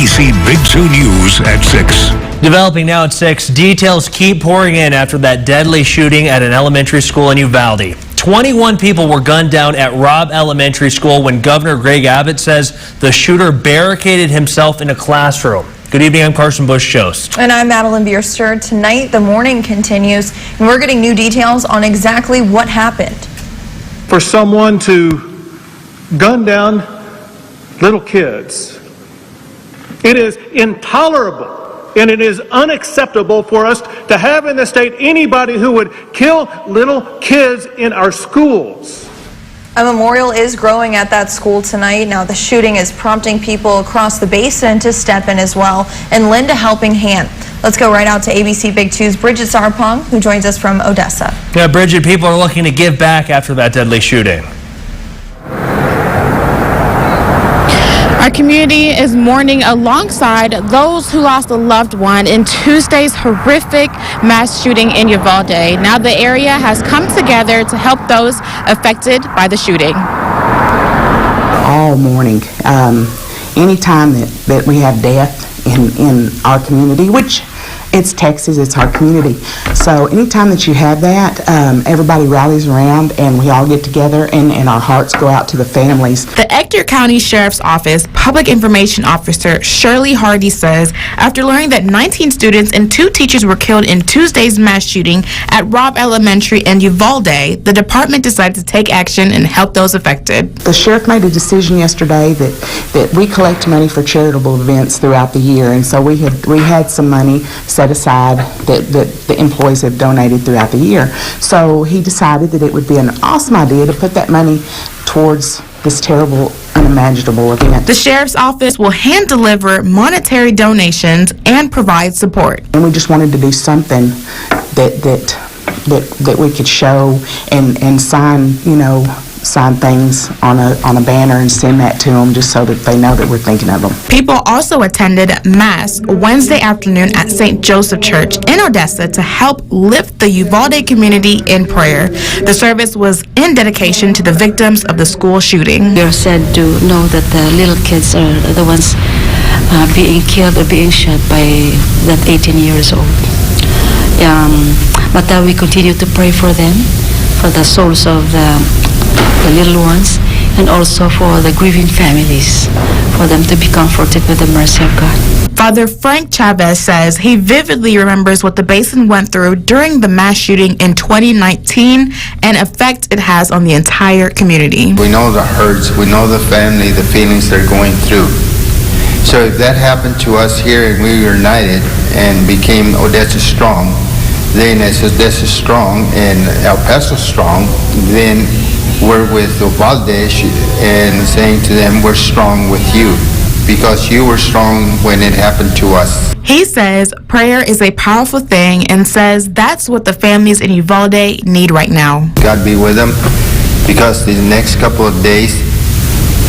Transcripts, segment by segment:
ABC Big 2 News at 6. Developing now at 6, details keep pouring in after that deadly shooting at an elementary school in Uvalde. 21 people were gunned down at Robb Elementary School when Governor Greg Abbott says the shooter barricaded himself in a classroom. Good evening, I'm Carson Bush-Jost. And I'm Madeline Bierster. Tonight, the mourning continues, and we're getting new details on exactly what happened. For someone to gun down little kids, it is intolerable. And it is unacceptable for us to have in the state anybody who would kill little kids in our schools. A memorial is growing at that school tonight. Now, the shooting is prompting people across the basin to step in as well and lend a helping hand. Let's go right out to ABC Big 2's Bridget Sarpong, who joins us from Odessa. Yeah, Bridget, people are looking to give back after that deadly shooting. Our community is mourning alongside those who lost a loved one in Tuesday's horrific mass shooting in Uvalde. Now the area has come together to help those affected by the shooting. All morning, anytime that we have death in our community, which it's Texas, it's our community. So anytime that you have that, everybody rallies around and we all get together and our hearts go out to the families. The Ector County Sheriff's Office Public Information Officer Shirley Hardy says after learning that 19 students and 2 teachers were killed in Tuesday's mass shooting at Robb Elementary in Uvalde, the department decided to take action and help those affected. The sheriff made a decision yesterday that we collect money for charitable events throughout the year, and so we had some money set aside that the employees have donated throughout the year. So he decided that it would be an awesome idea to put that money towards this terrible, unimaginable event. The sheriff's office will hand deliver monetary donations and provide support. And we just wanted to do something that we could show and sign, sign things on a banner and send that to them just so that they know that we're thinking of them. People also attended Mass Wednesday afternoon at St. Joseph Church in Odessa to help lift the Uvalde community in prayer. The service was in dedication to the victims of the school shooting. We are sad to know that the little kids are the ones being killed or being shot by that 18 years old. But we continue to pray for them, for the souls of the little ones, and also for the grieving families, for them to be comforted with the mercy of God. Father Frank Chavez says he vividly remembers what the basin went through during the mass shooting in 2019 and effect it has on the entire community. We know the hurts, we know the family, the feelings they're going through. So if that happened to us here and we united and became Odessa Strong, then as Odessa Strong and El Paso Strong, then we're with Uvalde and saying to them, we're strong with you because you were strong when it happened to us. He says prayer is a powerful thing and says that's what the families in Uvalde need right now. God be with them because the next couple of days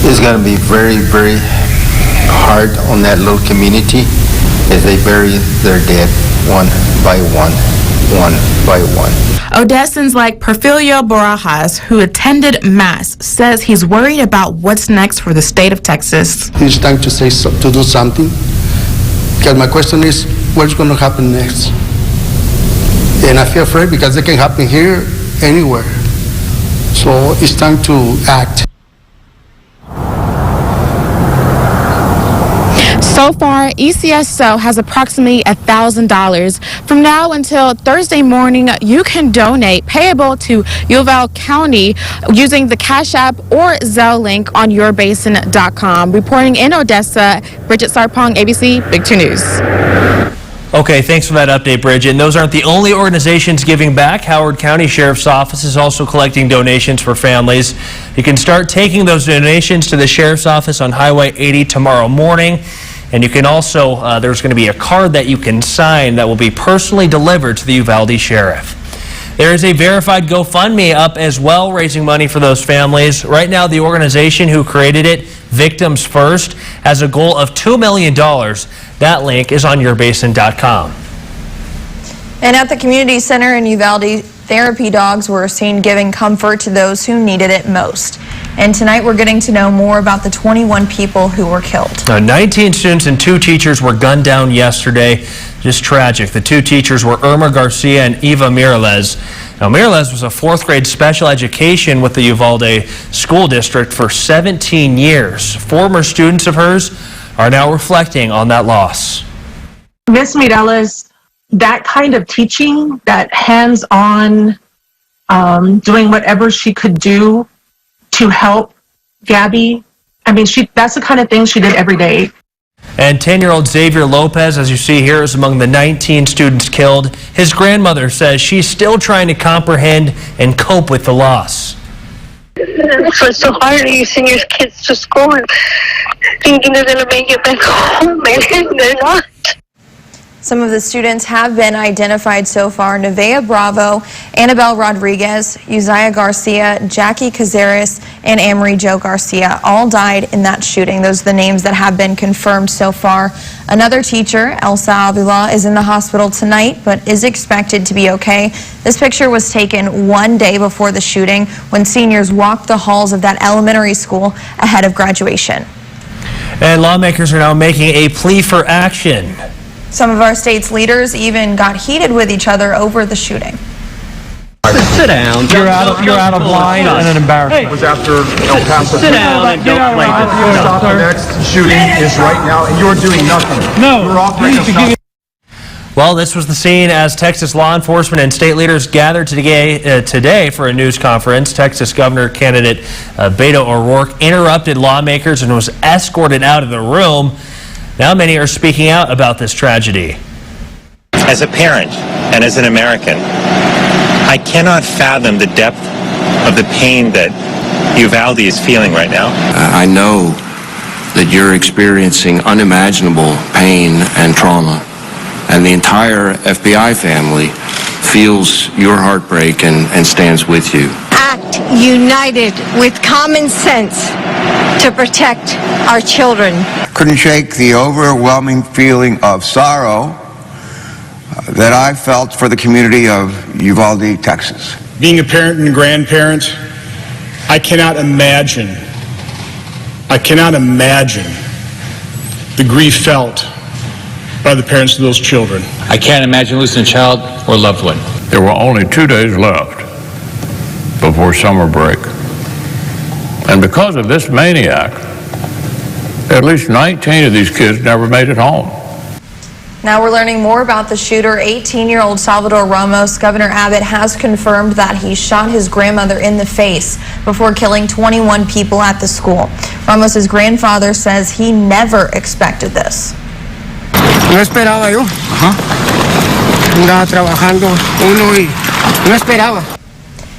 is going to be very, very hard on that little community as they bury their dead one by one by one. Odessans like Perfilio Barajas, who attended Mass, says he's worried about what's next for the state of Texas. It's time to do something. Because my question is, what's going to happen next? And I feel afraid because it can happen here, anywhere. So it's time to act. So far, ECSO has approximately $1,000. From now until Thursday morning, you can donate payable to Uvalde County using the Cash App or Zelle link on yourbasin.com. Reporting in Odessa, Bridget Sarpong, ABC Big 2 News. Okay, thanks for that update, Bridget. And those aren't the only organizations giving back. Howard County Sheriff's Office is also collecting donations for families. You can start taking those donations to the Sheriff's Office on Highway 80 tomorrow morning. And you can also, there's going to be a card that you can sign that will be personally delivered to the Uvalde Sheriff. There is a verified GoFundMe up as well, raising money for those families. Right now, the organization who created it, Victims First, has a goal of $2 million. That link is on yourbasin.com. And at the community center in Uvalde, therapy dogs were seen giving comfort to those who needed it most. And tonight we're getting to know more about the 21 people who were killed. 19 students and 2 teachers were gunned down yesterday. Just tragic. The 2 teachers were Irma Garcia and Eva Mireles. Now, Mireles was a 4th grade special education with the Uvalde School District for 17 years. Former students of hers are now reflecting on that loss. Miss Mireles, that kind of teaching, that hands-on, doing whatever she could do to help Gabby, I mean, that's the kind of thing she did every day. And 10-year-old Xavier Lopez, as you see here, is among the 19 students killed. His grandmother says she's still trying to comprehend and cope with the loss. It's so hard you send your kids to school and thinking they're going to make it back home, and they're not. Some of the students have been identified so far. Nevaeh Bravo, Annabelle Rodriguez, Uzziah Garcia, Jackie Cazares, and Amory Jo Garcia all died in that shooting. Those are the names that have been confirmed so far. Another teacher, Elsa Avila, is in the hospital tonight but is expected to be okay. This picture was taken one day before the shooting when seniors walked the halls of that elementary school ahead of graduation. And lawmakers are now making a plea for action. Some of our state's leaders even got heated with each other over the shooting. Sit down. You're out of line and an embarrassment. It was after El Paso. Sit down and don't play this Stop the next shooting is right now, and you're doing nothing. No. You're offering to stop. Well, this was the scene as Texas law enforcement and state leaders gathered today for a news conference. Texas governor candidate Beto O'Rourke interrupted lawmakers and was escorted out of the room. Now many are speaking out about this tragedy. As a parent and as an American, I cannot fathom the depth of the pain that Uvalde is feeling right now. I know that you're experiencing unimaginable pain and trauma, and the entire FBI family feels your heartbreak and stands with you. Act united with common sense to protect our children. Couldn't shake the overwhelming feeling of sorrow that I felt for the community of Uvalde, Texas. Being a parent and grandparent, I cannot imagine the grief felt by the parents of those children. I can't imagine losing a child or loved one. There were only 2 days left before summer break. And because of this maniac, at least 19 of these kids never made it home. Now we're learning more about the shooter, 18-year-old Salvador Ramos. Governor Abbott has confirmed that he shot his grandmother in the face before killing 21 people at the school. Ramos's grandfather says he never expected this. No esperaba yo. Andaba trabajando uno y no esperaba.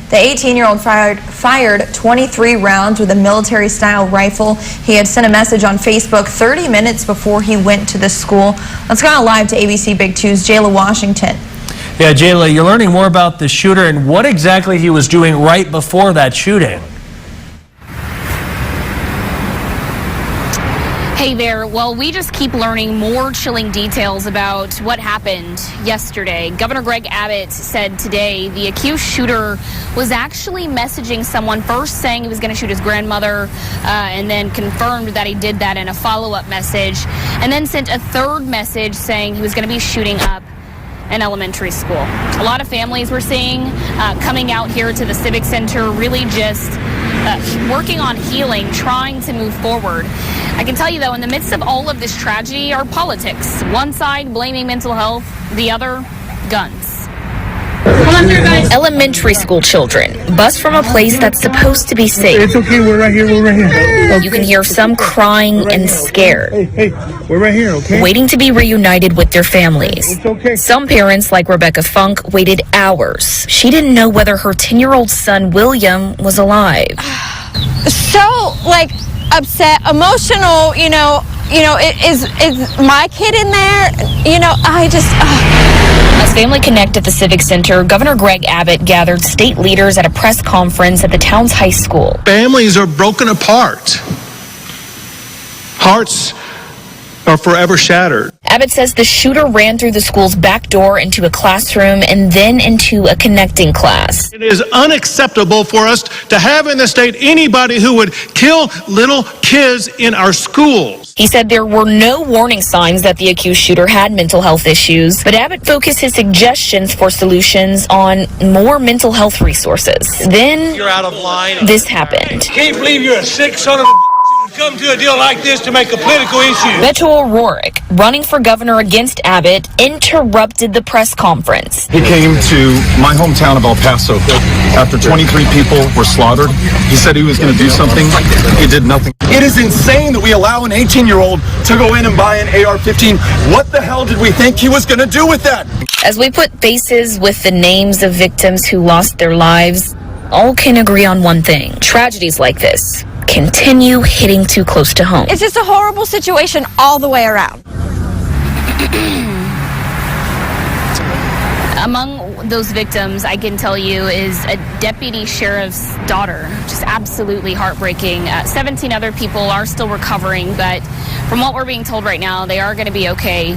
The 18-year-old fired 23 rounds with a military-style rifle. He had sent a message on Facebook 30 minutes before he went to the school. Let's go live to ABC Big 2's Jayla Washington. Yeah, Jayla, you're learning more about the shooter and what exactly he was doing right before that shooting. Hey there. Well, we just keep learning more chilling details about what happened yesterday. Governor Greg Abbott said today the accused shooter was actually messaging someone, first saying he was going to shoot his grandmother, and then confirmed that he did that in a follow-up message, and then sent a third message saying he was going to be shooting up an elementary school. A lot of families we're seeing coming out here to the Civic Center, really just working on healing, trying to move forward. I can tell you, though, in the midst of all of this tragedy are politics. One side blaming mental health, the other, guns. Elementary school children, bus from a place that's supposed to be safe. It's okay, we're right here. You can hear some crying and scared. Hey, we're right here, okay? Waiting to be reunited with their families. It's okay. Some parents, like Rebecca Funk, waited hours. She didn't know whether her 10-year-old son, William, was alive. So, upset, emotional, is my kid in there? As Family Connect at the Civic Center, Governor Greg Abbott gathered state leaders at a press conference at the town's high school. Families are broken apart. Hearts are forever shattered. Abbott says the shooter ran through the school's back door into a classroom and then into a connecting class. It is unacceptable for us to have in the state anybody who would kill little kids in our schools. He said there were no warning signs that the accused shooter had mental health issues, but Abbott focused his suggestions for solutions on more mental health resources. Then You're out of line. this happened. Can't believe you're a sick son of a come to a deal like this to make a political issue. Beto O'Rourke, running for governor against Abbott, interrupted the press conference. He came to my hometown of El Paso after 23 people were slaughtered. He said he was going to do something. He did nothing. It is insane that we allow an 18-year-old to go in and buy an AR-15. What the hell did we think he was going to do with that? As we put faces with the names of victims who lost their lives, all can agree on one thing. Tragedies like this continue hitting too close to home. It's just a horrible situation all the way around. Among those victims, I can tell you, is a deputy sheriff's daughter. Just absolutely heartbreaking. 17 other people are still recovering, but from what we're being told right now, they are going to be okay.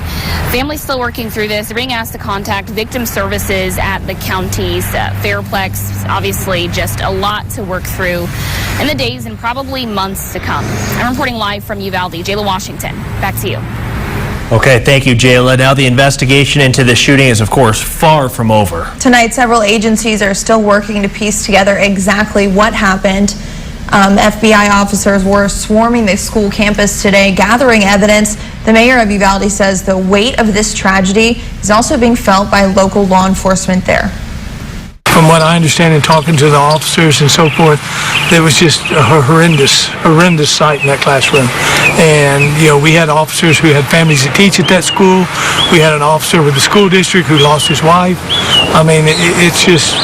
Family's still working through this. They're being asked to contact victim services at the county's Fairplex. Obviously, just a lot to work through in the days and probably months to come. I'm reporting live from Uvalde. Jayla Washington, back to you. Okay, thank you, Jayla. Now the investigation into the shooting is, of course, far from over. Tonight, several agencies are still working to piece together exactly what happened. FBI officers were swarming the school campus today, gathering evidence. The mayor of Uvalde says the weight of this tragedy is also being felt by local law enforcement there. From what I understand in talking to the officers and so forth, there was just a horrendous sight in that classroom. And, you know, we had officers who had families that teach at that school. We had an officer with the school district who lost his wife. I mean, it's just,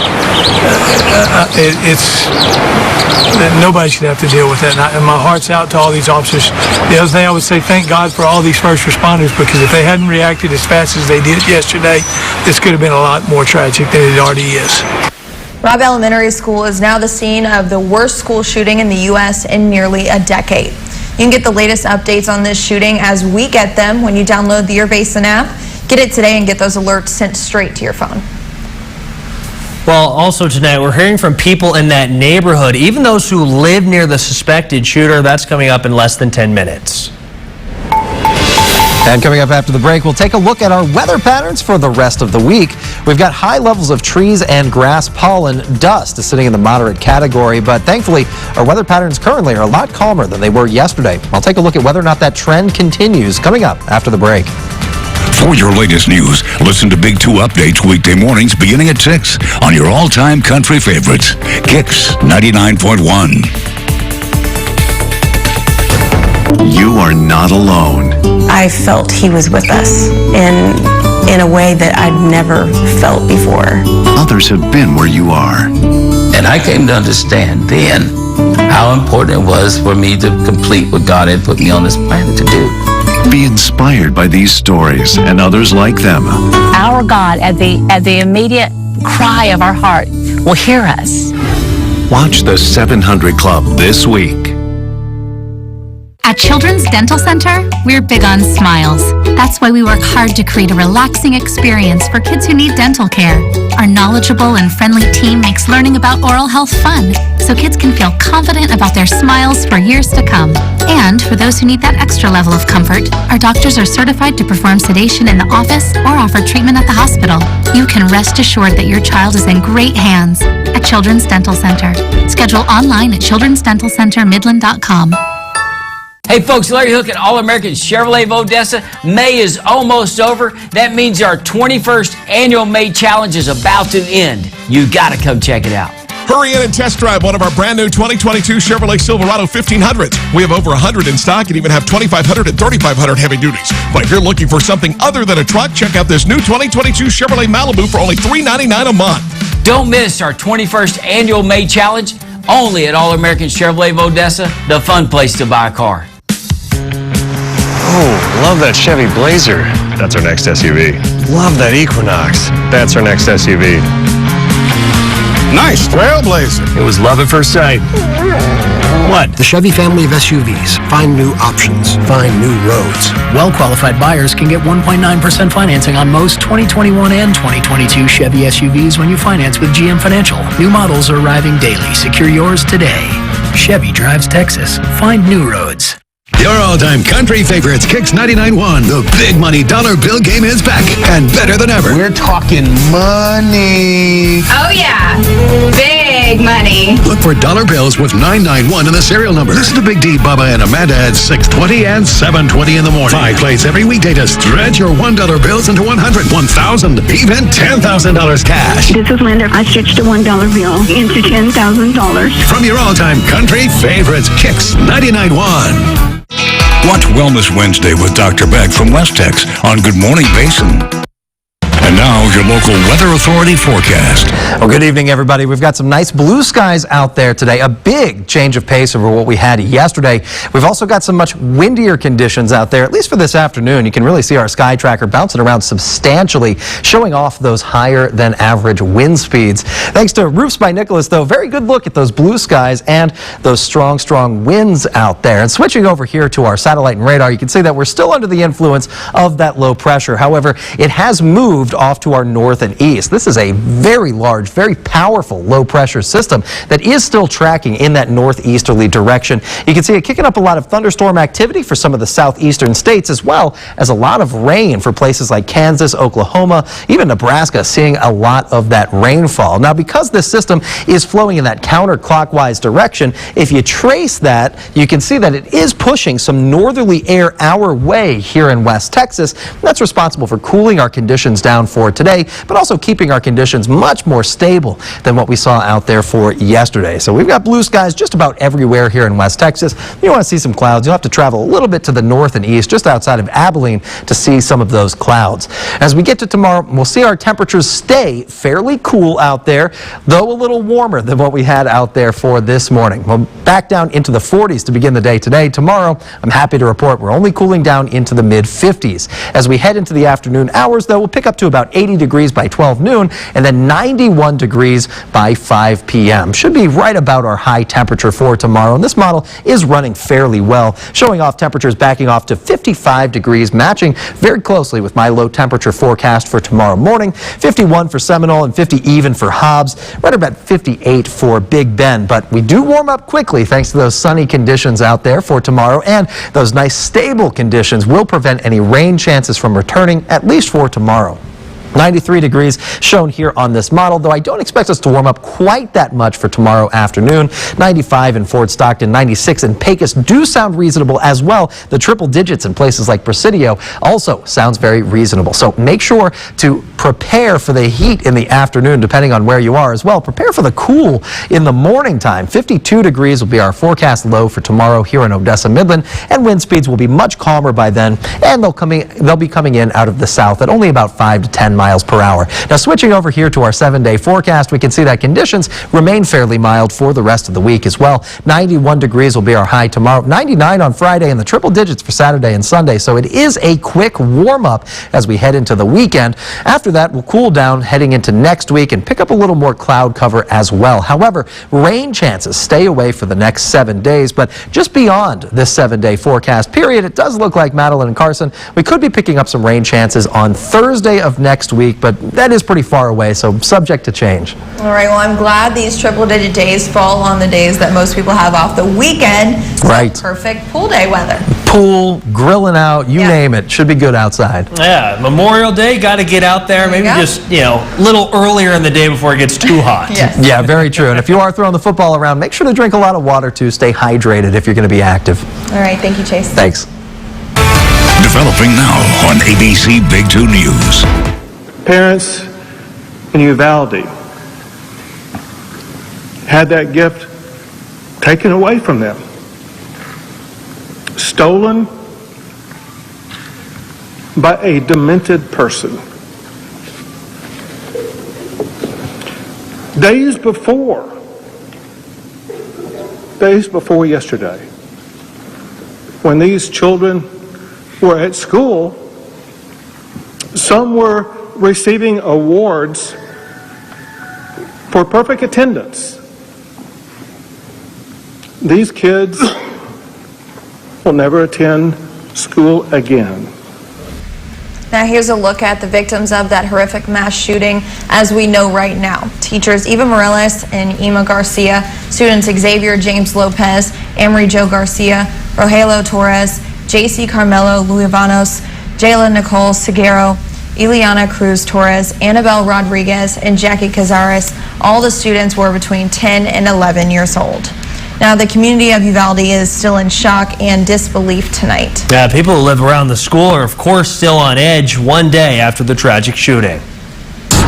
nobody should have to deal with that. And my heart's out to all these officers. The other thing I would say, thank God for all these first responders, because if they hadn't reacted as fast as they did yesterday, this could have been a lot more tragic than it already is. Robb Elementary School is now the scene of the worst school shooting in the U.S. in nearly a decade. You can get the latest updates on this shooting as we get them when you download the Your Basin app. Get it today and get those alerts sent straight to your phone. Well, also tonight, we're hearing from people in that neighborhood, even those who live near the suspected shooter. That's coming up in less than 10 minutes. And coming up after the break, we'll take a look at our weather patterns for the rest of the week. We've got high levels of trees and grass pollen. Dust is sitting in the moderate category, but thankfully, our weather patterns currently are a lot calmer than they were yesterday. I'll take a look at whether or not that trend continues coming up after the break. For your latest news, listen to Big 2 Updates weekday mornings beginning at 6 on your all-time country favorites, Kicks 99.1. You are not alone. I felt he was with us in a way that I'd never felt before. Others have been where you are. And I came to understand then how important it was for me to complete what God had put me on this planet to do. Be inspired by these stories and others like them. Our God, at the immediate cry of our heart, will hear us. Watch the 700 Club this week. At Children's Dental Center, we're big on smiles. That's why we work hard to create a relaxing experience for kids who need dental care. Our knowledgeable and friendly team makes learning about oral health fun, so kids can feel confident about their smiles for years to come. And for those who need that extra level of comfort, our doctors are certified to perform sedation in the office or offer treatment at the hospital. You can rest assured that your child is in great hands at Children's Dental Center. Schedule online at childrensdentalcentermidland.com. Hey folks, Larry Hook at All-American Chevrolet of Odessa. May is almost over. That means our 21st annual May Challenge is about to end. You gotta come check it out. Hurry in and test drive one of our brand new 2022 Chevrolet Silverado 1500s. We have over 100 in stock and even have 2500 and 3500 heavy duties. But if you're looking for something other than a truck, check out this new 2022 Chevrolet Malibu for only $399 a month. Don't miss our 21st annual May Challenge, only at All-American Chevrolet of Odessa, the fun place to buy a car. Oh, love that Chevy Blazer. That's our next SUV. Love that Equinox. That's our next SUV. Nice Trailblazer. It was love at first sight. What? The Chevy family of SUVs. Find new options. Find new roads. Well-qualified buyers can get 1.9% financing on most 2021 and 2022 Chevy SUVs when you finance with GM Financial. New models are arriving daily. Secure yours today. Chevy drives Texas. Find new roads. Your all-time country favorites, Kicks 99.1. The big money dollar bill game is back and better than ever. We're talking money. Oh yeah, big money. Look for dollar bills with 991 in the serial number. Listen to Big D, Bubba, and Amanda at 6:20 and 7:20 in the morning. 5 plays every weekday to stretch your $1 bills into 100, 1,000, even $10,000 cash. This is Linda. I stretched a $1 bill into $10,000. From your all-time country favorites, Kicks 99.1. Watch Wellness Wednesday with Dr. Beck from Westex on Good Morning Basin. And now, your local weather authority forecast. Well, good evening, everybody. We've got some nice blue skies out there today. A big change of pace over what we had yesterday. We've also got some much windier conditions out there, at least for this afternoon. You can really see our sky tracker bouncing around substantially, showing off those higher than average wind speeds. Thanks to Roofs by Nicholas, though, very good look at those blue skies and those strong, strong winds out there. And switching over here to our satellite and radar, you can see that we're still under the influence of that low pressure. However, it has moved off to our north and east. This is a very large, very powerful low pressure system that is still tracking in that northeasterly direction. You can see it kicking up a lot of thunderstorm activity for some of the southeastern states, as well as a lot of rain for places like Kansas, Oklahoma, even Nebraska, seeing a lot of that rainfall. Now, because this system is flowing in that counterclockwise direction, if you trace that, you can see that it is pushing some northerly air our way here in West Texas. That's responsible for cooling our conditions down for today, but also keeping our conditions much more stable than what we saw out there for yesterday. So we've got blue skies just about everywhere here in West Texas. You want to see some clouds, you'll have to travel a little bit to the north and east, just outside of Abilene, to see some of those clouds. As we get to tomorrow, we'll see our temperatures stay fairly cool out there, though a little warmer than what we had out there for this morning. We'll back down into the 40s to begin the day today. Tomorrow, I'm happy to report we're only cooling down into the mid-50s. As we head into the afternoon hours, though, we'll pick up to about 80 degrees by 12 noon and then 91 degrees by 5 p.m. Should be right about our high temperature for tomorrow. And this model is running fairly well, showing off temperatures backing off to 55 degrees, matching very closely with my low temperature forecast for tomorrow morning. 51 for Seminole and 50 even for Hobbs, right about 58 for Big Bend. But we do warm up quickly thanks to those sunny conditions out there for tomorrow, and those nice stable conditions will prevent any rain chances from returning, at least for tomorrow. 93 degrees shown here on this model, though I don't expect us to warm up quite that much for tomorrow afternoon. 95 in Fort Stockton, 96 in Pecos do sound reasonable as well. The triple digits in places like Presidio also sounds very reasonable. So make sure to prepare for the heat in the afternoon, depending on where you are as well. Prepare for the cool in the morning time. 52 degrees will be our forecast low for tomorrow here in Odessa Midland, and wind speeds will be much calmer by then, and they'll be coming in out of the south at only about 5 to 10 miles per hour. Now, switching over here to our 7-day forecast, we can see that conditions remain fairly mild for the rest of the week as well. 91 degrees will be our high tomorrow, 99 on Friday, and the triple digits for Saturday and Sunday. So it is a quick warm-up as we head into the weekend. After that, we'll cool down heading into next week and pick up a little more cloud cover as well. However, rain chances stay away for the next 7 days, but just beyond this 7-day forecast period, it does look like Madeline and Carson, we could be picking up some rain chances on Thursday of next week, but that is pretty far away, so subject to change. All right, well, I'm glad these triple-digit days fall on the days that most people have off the weekend. So right. Perfect pool day weather. Pool, grilling out, you name it. Should be good outside. Yeah, Memorial Day, got to get out there. Maybe just, a little earlier in the day before it gets too hot. Yes. Yeah, very true. And if you are throwing the football around, make sure to drink a lot of water, too. Stay hydrated if you're going to be active. All right, thank you, Chase. Thanks. Developing now on ABC Big 2 News. Parents in Uvalde had that gift taken away from them, stolen by a demented person. Days before yesterday, when these children were at school, some were receiving awards for perfect attendance. these kids will never attend school again. Now here's a look at the victims of that horrific mass shooting as we know right now. Teachers Eva Morales and Ima Garcia, students Xavier James Lopez, Amory Joe Garcia, Rogelio Torres, JC Carmelo Luivanos, Jayla Nicole Seguero, Ileana Cruz Torres, Annabelle Rodriguez, and Jackie Cazares. All the students were between 10 and 11 years old. Now, the community of Uvalde is still in shock and disbelief tonight. Yeah, people who live around the school are, of course, still on edge one day after the tragic shooting.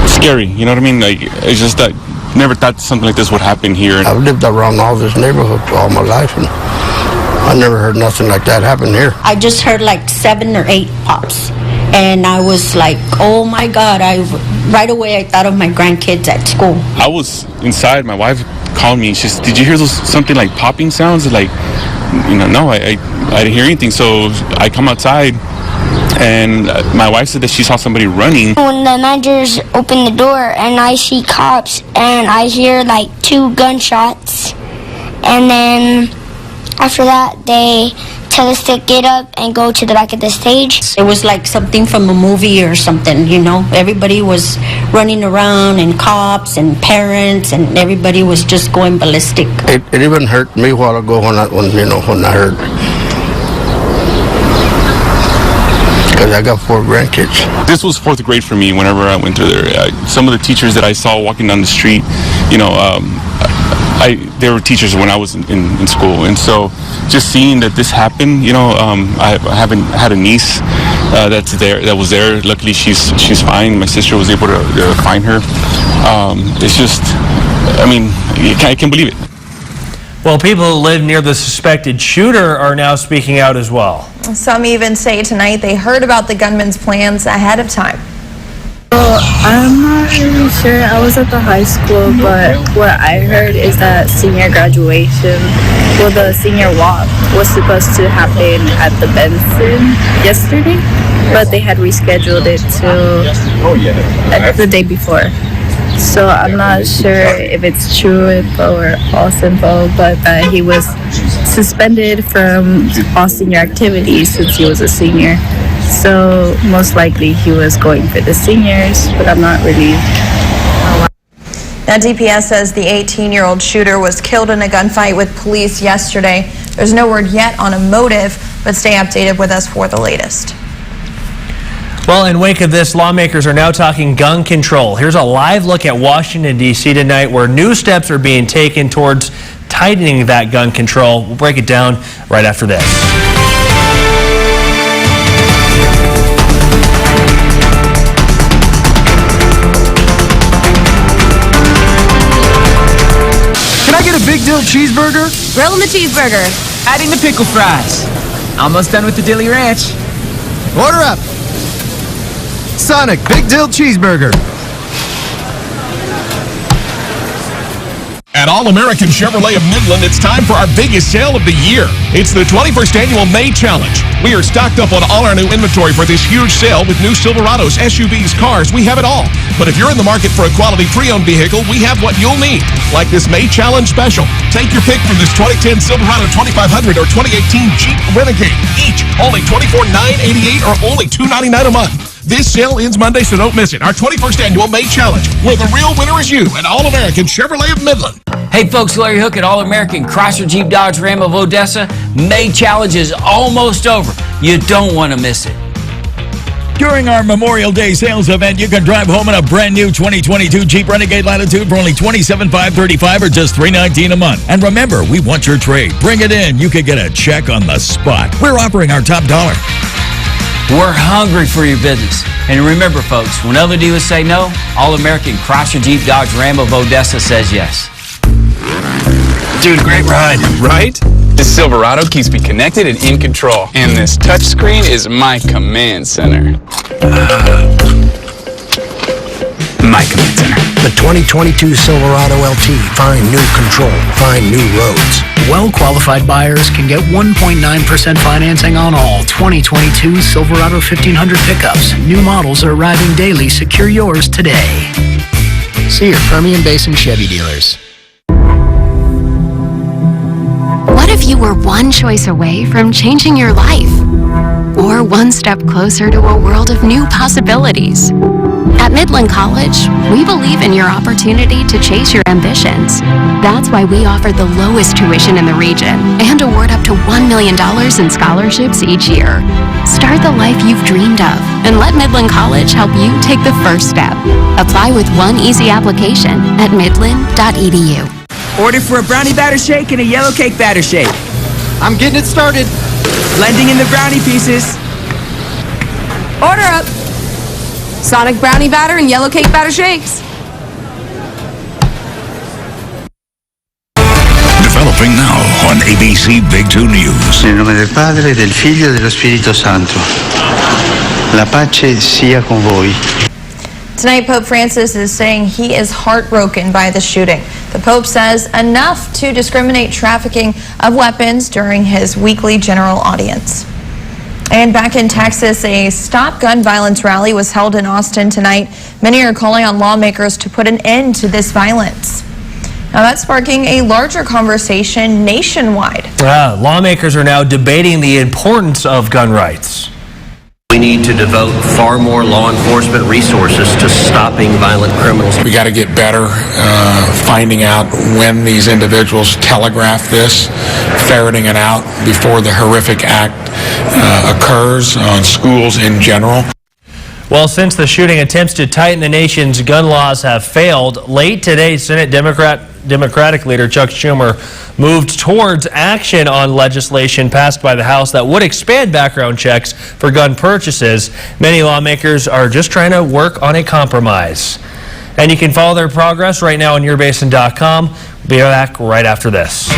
Scary, you know what I mean? Like, it's just that never thought something like this would happen here. I've lived around all this neighborhood all my life, and I never heard nothing like that happen here. I just heard like 7 or 8 pops, and I was like, oh my God. Right away I thought of my grandkids at school. I was inside, my wife called me. She said, did you hear something like popping sounds? Like, no, I didn't hear anything. So I come outside, and my wife said that she saw somebody running. When the managers open the door and I see cops and I hear like 2 gunshots, and then after that they tell us to get up and go to the back of the stage. It was like something from a movie or something, you know. Everybody was running around, and cops and parents, and everybody was just going ballistic. It even hurt me a while ago when I heard. Because I got 4 grandkids. This was 4th grade for me whenever I went through there. Some of the teachers that I saw walking down the street, they were teachers when I was in school, and so just seeing that this happened, I haven't had a niece that was there. Luckily, she's fine. My sister was able to find her. It's just, I can't believe it. Well, people who live near the suspected shooter are now speaking out as well. Some even say tonight they heard about the gunman's plans ahead of time. Well, I'm not really sure. I was at the high school, but what I heard is that senior graduation, the senior walk was supposed to happen at the Benson yesterday, but they had rescheduled it to the day before. So I'm not sure if it's true info or false info, but he was suspended from all senior activities since he was a senior. So most likely he was going for the seniors, but I'm not really. Now, DPS says the 18-year-old shooter was killed in a gunfight with police yesterday. There's no word yet on a motive, but stay updated with us for the latest. Well, in wake of this, lawmakers are now talking gun control. Here's a live look at Washington, D.C. tonight, where new steps are being taken towards tightening that gun control. We'll break it down right after this. Can I get a big dill cheeseburger? Grilling the cheeseburger. Adding the pickle fries. Almost done with the dilly ranch. Order up. Sonic Big Dill Cheeseburger. At All-American Chevrolet of Midland, it's time for our biggest sale of the year. It's the 21st Annual May Challenge. We are stocked up on all our new inventory for this huge sale with new Silverados, SUVs, cars. We have it all. But if you're in the market for a quality pre-owned vehicle, we have what you'll need, like this May Challenge special. Take your pick from this 2010 Silverado 2500 or 2018 Jeep Renegade. Each only $24,988 or only $299 a month. This sale ends Monday, so don't miss it. Our 21st Annual May Challenge, where the real winner is you at All-American Chevrolet of Midland. Hey folks, Larry Hook at All-American Chrysler Jeep Dodge Ram of Odessa. May Challenge is almost over. You don't want to miss it. During our Memorial Day sales event, you can drive home in a brand new 2022 Jeep Renegade Latitude for only $27,535 or just $319 a month. And remember, we want your trade. Bring it in. You could get a check on the spot. We're offering our top dollar. We're hungry for your business. And remember, folks, when other dealers say no, All-American Chrysler Jeep Dodge Ram of Odessa says yes. Dude, great ride. Right? This Silverado keeps me connected and in control. And this touchscreen is my command center. My command center. The 2022 Silverado LT. Find new control. Find new roads. Well-qualified buyers can get 1.9% financing on all 2022 Silverado 1500 pickups. New models are arriving daily. Secure yours today. See your Permian Basin Chevy dealers. if you were one choice away from changing your life? Or one step closer to a world of new possibilities? At Midland College, we believe in your opportunity to chase your ambitions. That's why we offer the lowest tuition in the region and award up to $1 million in scholarships each year. Start the life you've dreamed of and let Midland College help you take the first step. Apply with one easy application at midland.edu. Order for a brownie batter shake and a yellow cake batter shake. I'm getting it started. Blending in the brownie pieces. Order up. Sonic brownie batter and yellow cake batter shakes. Developing now on ABC Big 2 News. Nel nome del Padre, del Figlio e dello Spirito Santo. La pace sia con voi. Tonight, Pope Francis is saying he is heartbroken by the shooting. The Pope says enough to discriminate trafficking of weapons during his weekly general audience. And back in Texas, a Stop Gun Violence rally was held in Austin tonight. Many are calling on lawmakers to put an end to this violence. Now that's sparking a larger conversation nationwide. Lawmakers are now debating the importance of gun rights. We need to devote far more law enforcement resources to stopping violent criminals. We got to get better finding out when these individuals telegraph this, ferreting it out before the horrific act occurs on schools in general. Well, since the shooting, attempts to tighten the nation's gun laws have failed. Late today, Senate Democratic leader Chuck Schumer moved towards action on legislation passed by the House that would expand background checks for gun purchases. Many lawmakers are just trying to work on a compromise. And you can follow their progress right now on yourbasin.com. We'll be back right after this.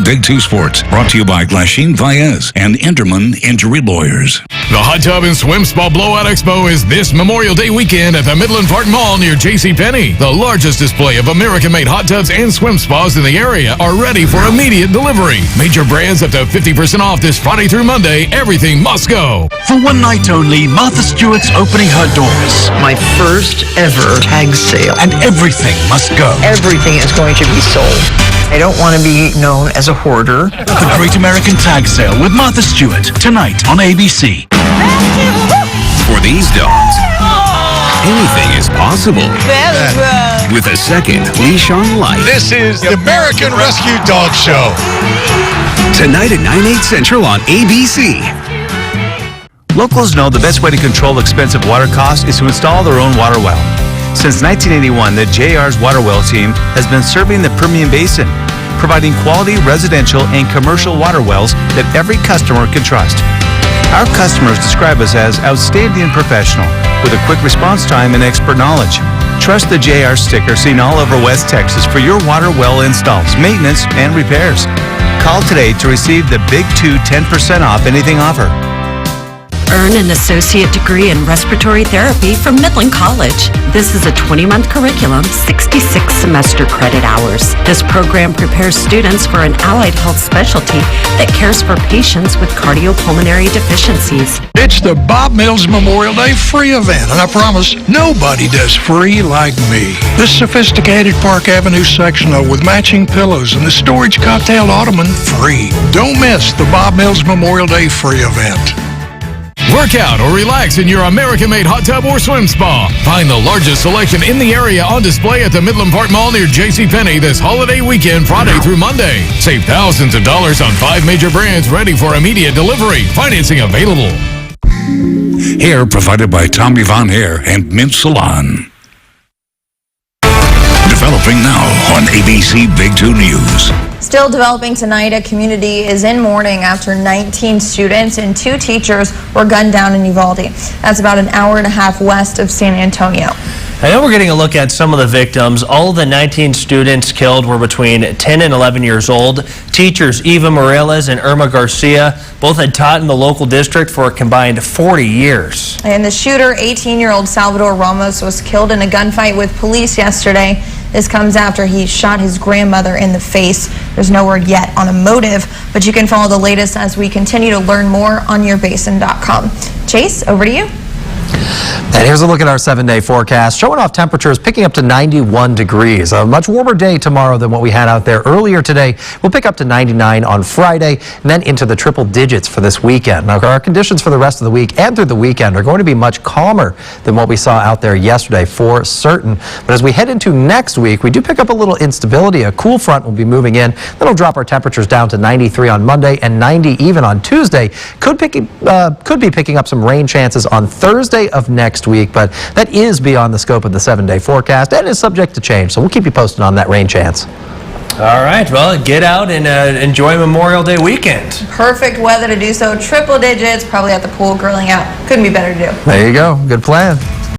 Big 2 Sports, brought to you by Glasheen Vaez and Enderman Injury Lawyers. The Hot Tub and Swim Spa Blowout Expo is this Memorial Day weekend at the Midland Park Mall near JCPenney. The largest display of American-made hot tubs and swim spas in the area are ready for immediate delivery. Major brands up to 50% off this Friday through Monday. Everything must go. For one night only, Martha Stewart's opening her doors. My first ever tag sale. And everything must go. Everything is going to be sold. I don't want to be known as a hoarder. The Great American Tag Sale with Martha Stewart, tonight on ABC. For these dogs, anything is possible. With a second leash on life. This is the American Rescue Dog Show. Tonight at 9/8 Central on ABC. Locals know the best way to control expensive water costs is to install their own water well. Since 1981, the JR's Water Well team has been serving the Permian Basin, providing quality residential and commercial water wells that every customer can trust. Our customers describe us as outstanding and professional, with a quick response time and expert knowledge. Trust the JR sticker seen all over West Texas for your water well installs, maintenance, and repairs. Call today to receive the Big 2 10% off anything offer. Earn an associate degree in respiratory therapy from Midland College. This is a 20-month curriculum, 66 semester credit hours. This program prepares students for an allied health specialty that cares for patients with cardiopulmonary deficiencies. It's the Bob Mills Memorial Day free event, and I promise nobody does free like me. This sophisticated Park Avenue sectional with matching pillows and the storage cocktail ottoman free. Don't miss the Bob Mills Memorial Day free event. Work out or relax in your American-made hot tub or swim spa. Find the largest selection in the area on display at the Midland Park Mall near JCPenney this holiday weekend, Friday through Monday. Save thousands of dollars on 5 major brands ready for immediate delivery. Financing available. Hair provided by Tommy Von Hair and Mint Salon. Developing now on ABC Big 2 News. Still developing tonight, a community is in mourning after 19 students and 2 teachers were gunned down in Uvalde. That's about an hour and a half west of San Antonio. I know we're getting a look at some of the victims. All of the 19 students killed were between 10 and 11 years old. Teachers Eva Morales and Irma Garcia both had taught in the local district for a combined 40 years. And the shooter, 18-year-old Salvador Ramos, was killed in a gunfight with police yesterday. This comes after he shot his grandmother in the face. There's no word yet on a motive, but you can follow the latest as we continue to learn more on yourbasin.com. Chase, over to you. And here's a look at our 7-day forecast, showing off temperatures picking up to 91 degrees. A much warmer day tomorrow than what we had out there earlier today. We'll pick up to 99 on Friday and then into the triple digits for this weekend. Now, our conditions for the rest of the week and through the weekend are going to be much calmer than what we saw out there yesterday for certain. But as we head into next week, we do pick up a little instability. A cool front will be moving in. That'll drop our temperatures down to 93 on Monday and 90 even on Tuesday. Could be picking up some rain chances on Thursday of next week, but that is beyond the scope of the 7-day forecast and is subject to change. So we'll keep you posted on that rain chance. All right, well, get out and enjoy Memorial Day weekend. Perfect weather to do so. Triple digits, probably at the pool, grilling out. Couldn't be better to do. There you go. Good plan.